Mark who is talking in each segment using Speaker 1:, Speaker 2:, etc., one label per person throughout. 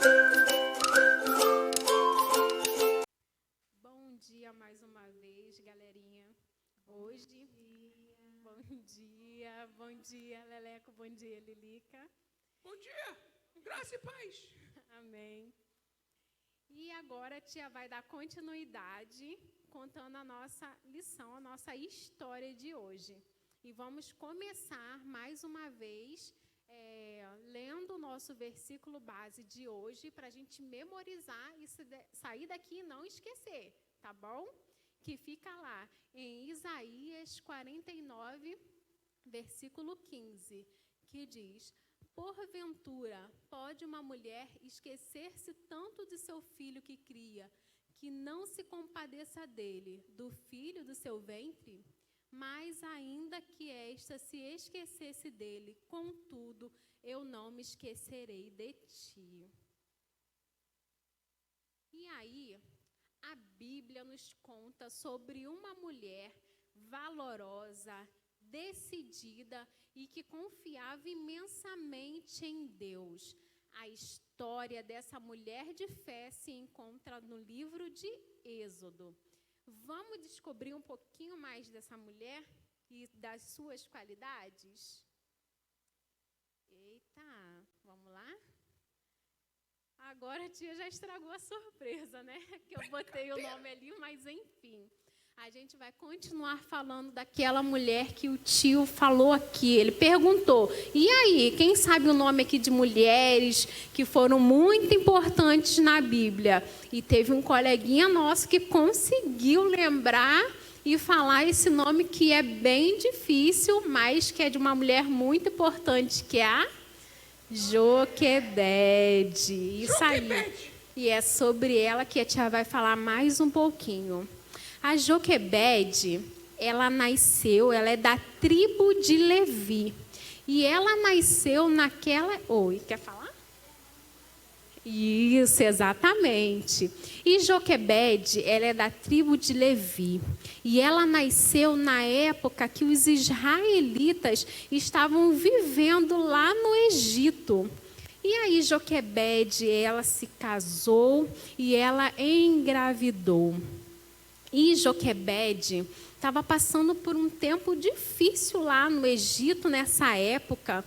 Speaker 1: Bom dia mais uma vez, galerinha. Hoje, bom dia, Leleco, bom dia, Lilica.
Speaker 2: Bom dia, graça e paz.
Speaker 1: Amém. E agora a tia vai dar continuidade contando a nossa lição, a nossa história de hoje. E vamos começar mais uma vez lendo o nosso versículo base de hoje para a gente memorizar e sair daqui e não esquecer, tá bom? Que fica lá em Isaías 49, versículo 15, que diz: porventura, pode uma mulher esquecer-se tanto de seu filho que cria, que não se compadeça dele, do filho do seu ventre? Mas ainda que esta se esquecesse dele, contudo, eu não me esquecerei de ti. E aí, a Bíblia nos conta sobre uma mulher valorosa, decidida e que confiava imensamente em Deus. A história dessa mulher de fé se encontra no livro de Êxodo. Vamos descobrir um pouquinho mais dessa mulher e das suas qualidades? Eita, vamos lá? Agora a tia já estragou a surpresa, né? Que eu botei o nome ali, mas enfim. A gente vai continuar falando daquela mulher que o tio falou aqui. Ele perguntou, e aí, quem sabe o nome aqui de mulheres que foram muito importantes na Bíblia? E teve um coleguinha nosso que conseguiu lembrar e falar esse nome que é bem difícil, mas que é de uma mulher muito importante, que é a Joquebede. Isso aí. E é sobre ela que a tia vai falar mais um pouquinho. A Joquebede, ela é da tribo de Levi. E ela nasceu naquela... Oi, quer falar? Isso, exatamente. E Joquebede, ela é da tribo de Levi. E ela nasceu na época que os israelitas estavam vivendo lá no Egito. E aí Joquebede, ela se casou e ela engravidou. E Joquebede estava passando por um tempo difícil lá no Egito nessa época.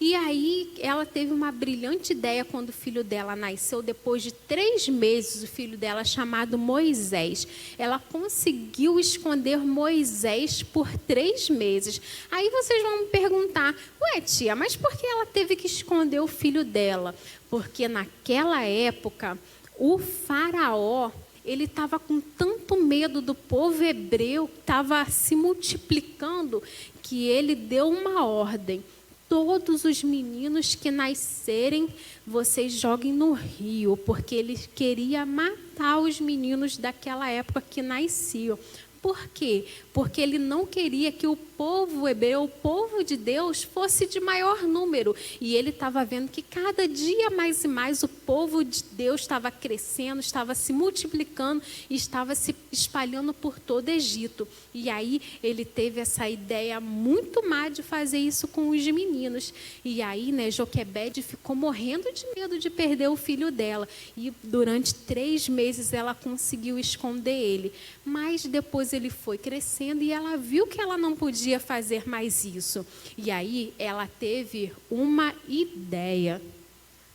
Speaker 1: E aí ela teve uma brilhante ideia quando o filho dela nasceu. Depois de 3 meses, o filho dela, chamado Moisés, ela conseguiu esconder Moisés por 3 meses. Aí vocês vão me perguntar, ué tia, mas por que ela teve que esconder o filho dela? Porque naquela época, o faraó, ele estava com tanto medo do povo hebreu, que estava se multiplicando, que ele deu uma ordem: todos os meninos que nascerem, vocês joguem no rio, porque ele queria matar os meninos daquela época que nasciam. Por quê? Porque ele não queria que o povo hebreu, o povo de Deus, fosse de maior número. E ele estava vendo que cada dia mais e mais o povo de Deus estava crescendo, estava se multiplicando e estava se espalhando por todo o Egito. E aí ele teve essa ideia muito má de fazer isso com os meninos. E aí, Joquebede ficou morrendo de medo de perder o filho dela. E durante 3 meses ela conseguiu esconder ele. Mas depois ele foi crescendo e ela viu que ela não podia fazer mais isso. E aí ela teve uma ideia.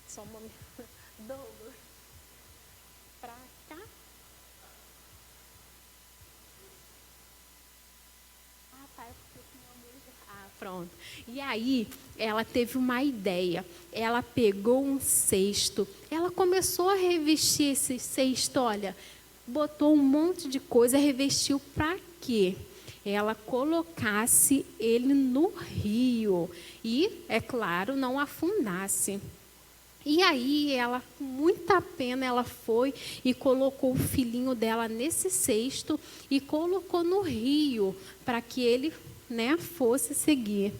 Speaker 1: Só um momento. Douglas, pra cá. Pronto. E aí ela teve uma ideia. Ela pegou um cesto. Ela começou a revestir esse cesto, olha, botou um monte de coisa, revestiu para quê? Ela colocasse ele no rio e, é claro, não afundasse. E aí, ela, com muita pena, ela foi e colocou o filhinho dela nesse cesto e colocou no rio para que ele, fosse seguir.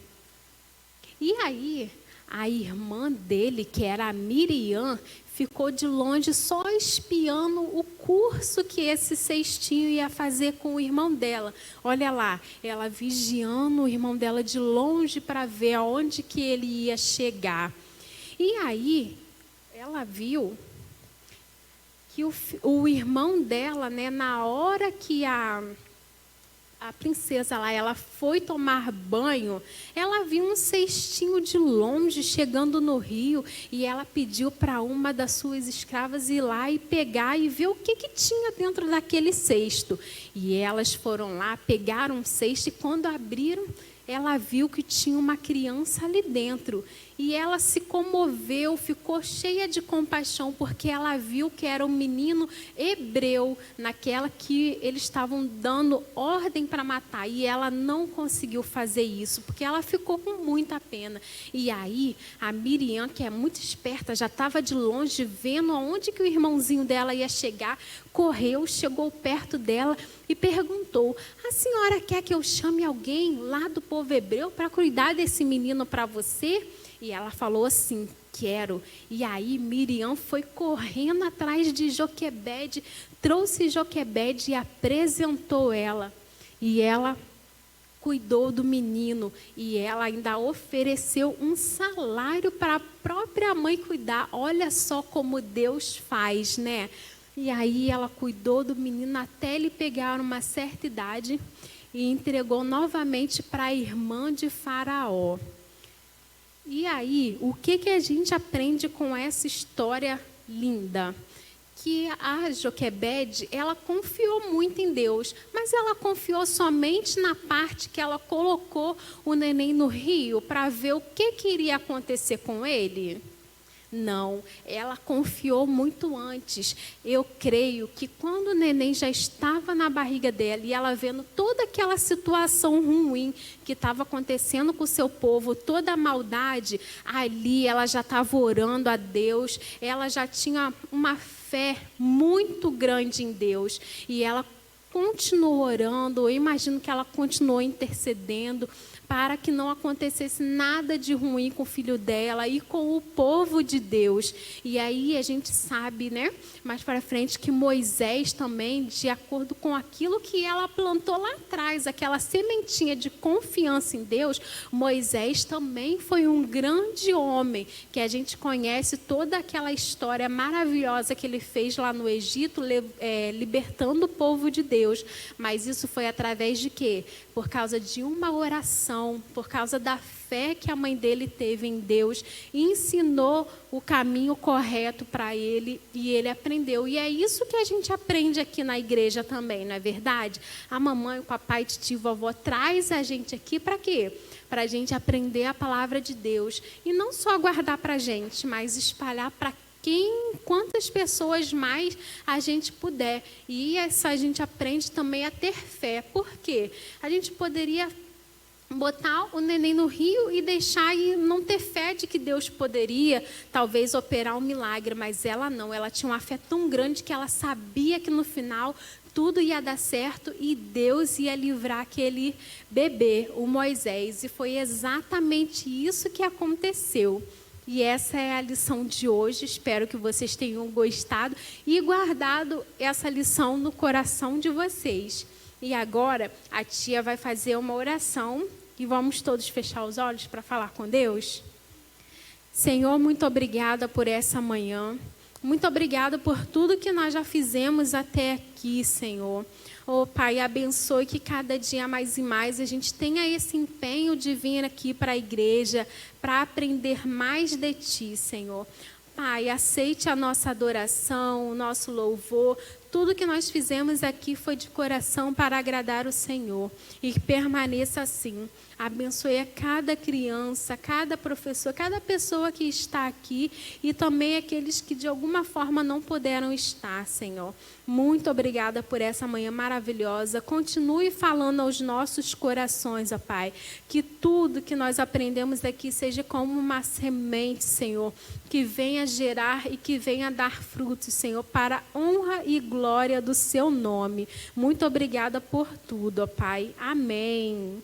Speaker 1: E aí, a irmã dele, que era a Miriam, ficou de longe só espiando o curso que esse cestinho ia fazer com o irmão dela. Olha lá, ela vigiando o irmão dela de longe para ver aonde que ele ia chegar. E aí, ela viu que o irmão dela, né, na hora que a princesa lá, ela foi tomar banho, ela viu um cestinho de longe chegando no rio e ela pediu para uma das suas escravas ir lá e pegar e ver o que tinha dentro daquele cesto. E elas foram lá, pegaram um cesto e quando abriram, ela viu que tinha uma criança ali dentro. E ela se comoveu, ficou cheia de compaixão, porque ela viu que era um menino hebreu, naquela que eles estavam dando ordem para matar. E ela não conseguiu fazer isso, porque ela ficou com muita pena. E aí, a Miriam, que é muito esperta, já estava de longe, vendo aonde que o irmãozinho dela ia chegar, correu, chegou perto dela e perguntou: a senhora quer que eu chame alguém lá do povo hebreu para cuidar desse menino para você? E ela falou assim: quero. E aí Miriam foi correndo atrás de Joquebede, trouxe Joquebede e apresentou ela. E ela cuidou do menino e ela ainda ofereceu um salário para a própria mãe cuidar. Olha só como Deus faz, né? E aí ela cuidou do menino até ele pegar uma certa idade e entregou novamente para a irmã de Faraó. E aí, o que a gente aprende com essa história linda? Que a Joquebede, ela confiou muito em Deus, mas ela confiou somente na parte que ela colocou o neném no rio para ver o que iria acontecer com ele? Não, ela confiou muito antes. Eu creio que quando o neném já estava na barriga dela e ela vendo toda aquela situação ruim que estava acontecendo com o seu povo, toda a maldade, ali ela já estava orando a Deus, ela já tinha uma fé muito grande em Deus e ela continuou orando. Eu imagino que ela continuou intercedendo para que não acontecesse nada de ruim com o filho dela e com o povo de Deus. E aí a gente sabe, né, mais para frente, que Moisés também, de acordo com aquilo que ela plantou lá atrás, aquela sementinha de confiança em Deus, Moisés também foi um grande homem, que a gente conhece toda aquela história maravilhosa que ele fez lá no Egito, libertando o povo de Deus. Mas isso foi através de quê? Por causa de uma oração, por causa da fé que a mãe dele teve em Deus, e ensinou o caminho correto para ele, e ele aprendeu. E é isso que a gente aprende aqui na igreja também, não é verdade? A mamãe, o papai, tio, vovó traz a gente aqui para quê? Para a gente aprender a palavra de Deus, e não só guardar para a gente, mas espalhar para quantas pessoas mais a gente puder. E essa a gente aprende também a ter fé. Por quê? A gente poderia botar o neném no rio e deixar e não ter fé de que Deus poderia talvez operar um milagre, mas ela não, ela tinha uma fé tão grande que ela sabia que no final tudo ia dar certo e Deus ia livrar aquele bebê, o Moisés, e foi exatamente isso que aconteceu. E essa é a lição de hoje. Espero que vocês tenham gostado e guardado essa lição no coração de vocês. E agora a tia vai fazer uma oração e vamos todos fechar os olhos para falar com Deus. Senhor, muito obrigada por essa manhã. Muito obrigada por tudo que nós já fizemos até aqui, Senhor. Oh, Pai, abençoe que cada dia mais e mais a gente tenha esse empenho de vir aqui para a igreja, para aprender mais de Ti, Senhor. Pai, aceite a nossa adoração, o nosso louvor. Tudo que nós fizemos aqui foi de coração para agradar o Senhor. E que permaneça assim. Abençoe a cada criança, cada professor, cada pessoa que está aqui e também aqueles que de alguma forma não puderam estar, Senhor. Muito obrigada por essa manhã maravilhosa. Continue falando aos nossos corações, ó Pai. Que tudo que nós aprendemos aqui seja como uma semente, Senhor, que venha gerar e que venha dar frutos, Senhor, para a honra e glória do Seu nome. Muito obrigada por tudo, ó Pai. Amém.